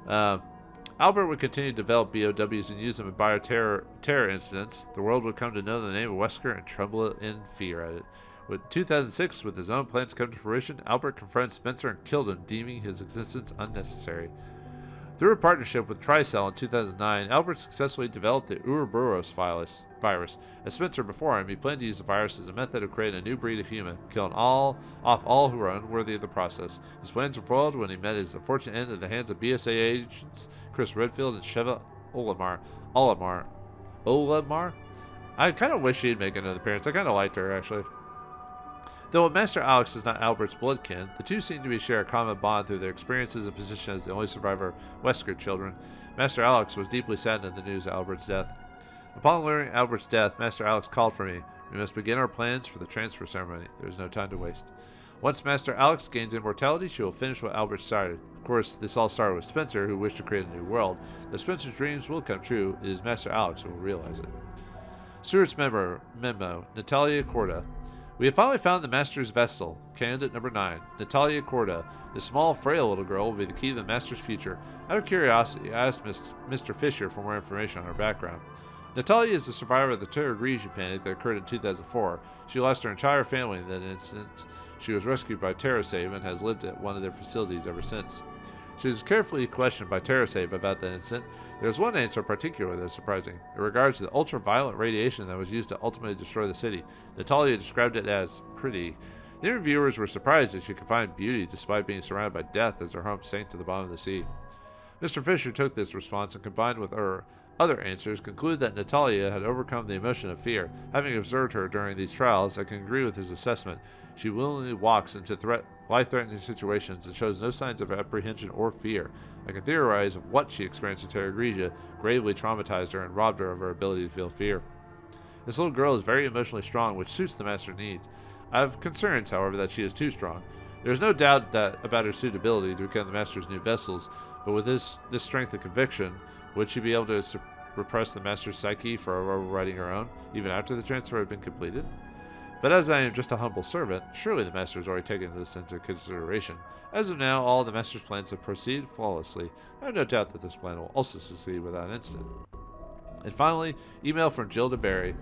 Albert would continue to develop BOWs and use them in bioterror incidents. The world would come to know the name of Wesker and tremble in fear at it. With 2006, with his own plans come to fruition, Albert confronted Spencer and killed him, deeming his existence unnecessary. Through a partnership with Tricell in 2009, Albert successfully developed the Ouroboros virus. As Spencer before him, he planned to use the virus as a method of creating a new breed of human, killing off all who are unworthy of the process. His plans were foiled when he met his unfortunate end at the hands of BSA agents Chris Redfield and Sheva Olamar. I kind of wish she'd make another appearance. I kind of liked her, actually. Though Master Alex is not Albert's bloodkin, the two seem to share a common bond through their experiences and position as the only survivor of Wesker children. Master Alex was deeply saddened at the news of Albert's death. Upon learning Albert's death, Master Alex called for me. We must begin our plans for the transfer ceremony. There is no time to waste. Once Master Alex gains immortality, she will finish what Albert started. Of course, this all started with Spencer, who wished to create a new world. Though Spencer's dreams will come true, it is Master Alex who will realize it. Stewart's memo, Natalia Corda. We have finally found the Master's vessel, candidate number 9, Natalia Corda. This small, frail little girl will be the key to the Master's future. Out of curiosity, I asked Mr. Fisher for more information on her background. Natalia is the survivor of the TerraSave panic that occurred in 2004. She lost her entire family in that incident. She was rescued by TerraSave and has lived at one of their facilities ever since. She was carefully questioned by TerraSave about that incident. There was one answer particularly surprising. In regards to the ultraviolet radiation that was used to ultimately destroy the city, Natalia described it as pretty. The interviewers were surprised that she could find beauty despite being surrounded by death as her home sank to the bottom of the sea. Mr. Fisher took this response and combined with her other answers concluded that Natalia had overcome the emotion of fear. Having observed her during these trials, I can agree with his assessment. She willingly walks into life-threatening situations and shows no signs of apprehension or fear. I can theorize of what she experienced in Terra gravely traumatized her and robbed her of her ability to feel fear. This little girl is very emotionally strong, which suits the Master's needs. I have concerns, however, that she is too strong. There is no doubt about her suitability to become the Master's new vessels, but with this strength of conviction, would she be able to repress the Master's psyche for overriding her own, even after the transfer had been completed? But as I am just a humble servant, surely the Master has already taken this into consideration. As of now, all the Master's plans have proceeded flawlessly. I have no doubt that this plan will also succeed without incident. And finally, email from Jill to Barry.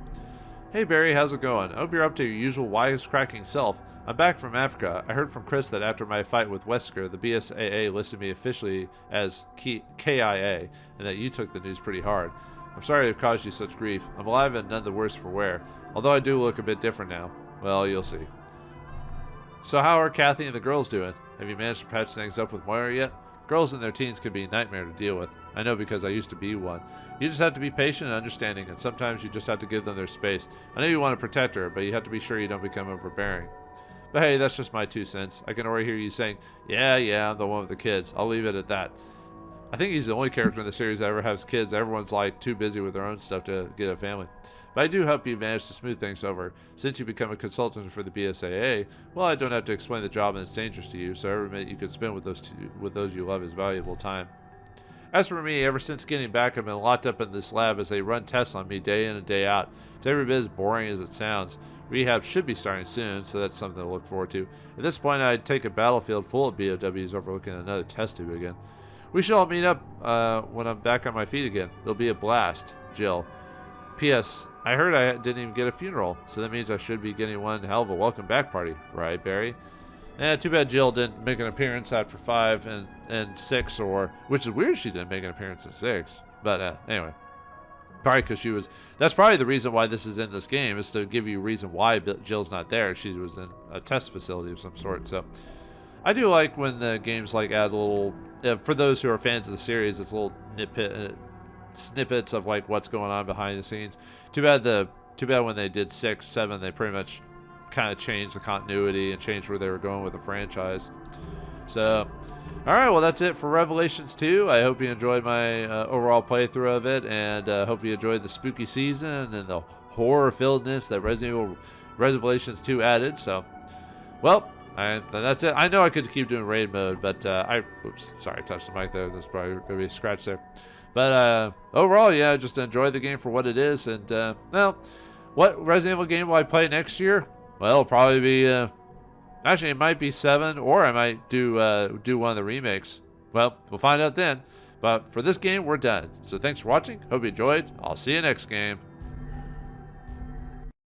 Hey Barry, how's it going? I hope you're up to your usual wisecracking self. I'm back from Africa. I heard from Chris that after my fight with Wesker, the BSAA listed me officially as KIA, and that you took the news pretty hard. I'm sorry to have caused you such grief. I'm alive and none the worse for wear. Although I do look a bit different now. Well, you'll see. So how are Kathy and the girls doing? Have you managed to patch things up with Moira yet? Girls in their teens can be a nightmare to deal with. I know because I used to be one. You just have to be patient and understanding, and sometimes you just have to give them their space. I know you want to protect her, but you have to be sure you don't become overbearing. But hey, that's just my 2 cents. I can already hear you saying, yeah, I'm the one with the kids. I'll leave it at that. I think he's the only character in the series that ever has kids. Everyone's like too busy with their own stuff to get a family. But I do hope you manage to smooth things over. Since you become a consultant for the BSAA, well, I don't have to explain the job and its dangers to you, so every minute you can spend with those you love is valuable time. As for me, ever since getting back, I've been locked up in this lab as they run tests on me day in and day out. It's every bit as boring as it sounds. Rehab should be starting soon, so that's something to look forward to. At this point, I'd take a battlefield full of BOWs overlooking another test tube again. We should all meet up when I'm back on my feet again. It'll be a blast. Jill. P.S. I heard I didn't even get a funeral, so that means I should be getting one hell of a welcome back party. Right, Barry? Too bad Jill didn't make an appearance after 5 and 6, which is weird she didn't make an appearance in 6. But anyway. Probably because that's probably the reason why this is in this game, is to give you a reason why Jill's not there. She was in a test facility of some sort, so. I do like when the games like add a little, for those who are fans of the series, it's a little snippets of like what's going on behind the scenes. Too bad when they did 6, 7, they pretty much kind of changed the continuity and changed where they were going with the franchise. So All right, well, that's it for Revelations 2. I hope you enjoyed my overall playthrough of it, and hope you enjoyed the spooky season and the horror-filledness that Resident Evil Revelations 2 added. So, well, that's it. I know I could keep doing raid mode, but oops, sorry, I touched the mic there. There's probably going to be a scratch there. But overall, yeah, just enjoy the game for what it is. And, well, what Resident Evil game will I play next year? Well, it'll probably be... Actually, it might be 7, or I might do one of the remakes. Well, we'll find out then. But for this game, we're done. So thanks for watching. Hope you enjoyed. I'll see you next game.